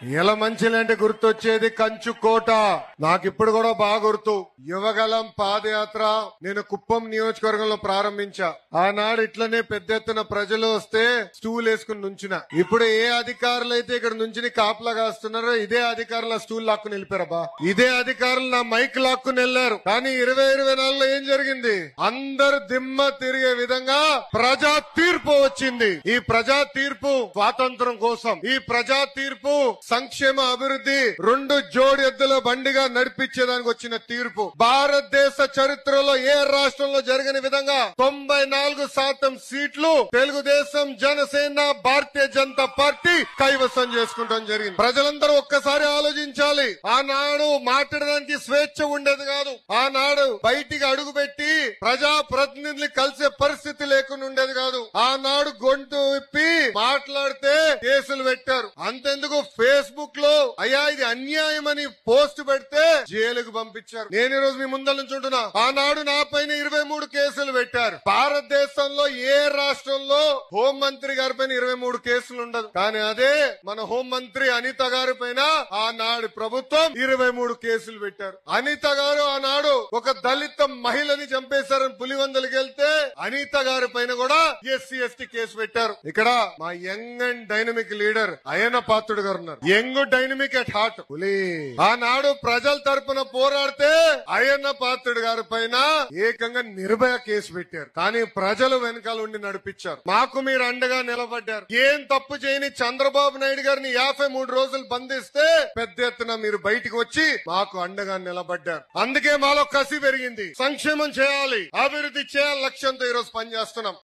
మంచిలంటే గుర్తొచ్చేది కంచుకోట. నాకిప్పుడు కూడా బాగా గుర్తు. యువగలం పాదయాత్ర నేను కుప్పం నియోజకవర్గంలో ప్రారంభించా. ఆనాడు ఇట్లనే పెద్ద ఎత్తున ప్రజలు వస్తే స్టూల్ వేసుకుని నుంచిన. ఇప్పుడు ఏ అధికారులు అయితే ఇక్కడ నుంచి కాపలా కాస్తున్నారో ఇదే అధికారుల స్టూల్ లాక్కుని వెళ్ళిపోయారబ్బా. ఇదే అధికారులు నా మైక్ లాక్కుని వెళ్లారు. కానీ 2024లో ఏం జరిగింది? అందరు దిమ్మ తిరిగే విధంగా ప్రజా తీర్పు వచ్చింది. ఈ ప్రజా తీర్పు స్వాతంత్రం కోసం, ఈ ప్రజా తీర్పు సంక్షేమ అభివృద్ధి, 2 జోడి ఎద్దుల బండిగా నడిపించేదానికి వచ్చిన తీర్పు. భారతదేశ చరిత్రలో ఏ రాష్ట్రంలో జరగని విధంగా 94% సీట్లు తెలుగుదేశం, జనసేన, భారతీయ జనతా పార్టీ కైవసం చేసుకుంటాం జరిగింది. ప్రజలందరూ ఒక్కసారి ఆలోచించాలి. ఆనాడు మాట్లాడడానికి స్వేచ్ఛ ఉండేది కాదు. ఆనాడు బయటికి అడుగు పెట్టి ప్రజా ప్రతినిధులు కలిసే పరిస్థితి లేకుండా ఉండేది కాదు. ఆనాడు గొంతు విప్పి మాట్లాడితే కేసులు పెట్టారు. అంతెందుకు ఫేస్బుక్ లో అయ్యా ఇది అన్యాయం అని పోస్ట్ పెడితే జైలుకు పంపించారు. నేను ఈ రోజు మీ ముందర నుంచి ఉంటున్నా. ఆనాడు నా పైన 23 కేసులు పెట్టారు. భారతదేశంలో ఏ రాష్ట్రంలో హోంమంత్రి గారి పైన 23 కేసులు ఉండదు. కానీ అదే మన హోంమంత్రి అనిత గారి పైన ఆనాడు ప్రభుత్వం 23 కేసులు పెట్టారు. అనిత గారు ఆనాడు ఒక దళిత మహిళని చంపేశారని పులివందలకి వెళ్తే అనిత గారి పైన కూడా SC ST కేసు పెట్టారు. ఇక్కడ మా young and dynamic leader Ayyanna Patrudu గారు ఉన్నారు. యంగ్ డైనమిక్ అట్ హార్ట్ పులి. ఆనాడు ప్రజల తరపున పోరాడితే అయ్యన్న పాత్రుడు గారి పైన ఏకంగా నిర్భయ కేసు పెట్టారు. కానీ ప్రజలు వెనకాల ఉండి నడిపించారు. మాకు మీరు అండగా నిలబడ్డారు. ఏం తప్పు చేయని చంద్రబాబు నాయుడు గారిని 53 రోజులు బంధిస్తే పెద్ద ఎత్తున మీరు బయటికి వచ్చి మాకు అండగా నిలబడ్డారు. అందుకే మాలో కసి పెరిగింది. సంక్షేమం చేయాలి, అభివృద్ధి చేయాలి లక్ష్యంతో ఈ రోజు పనిచేస్తున్నాం.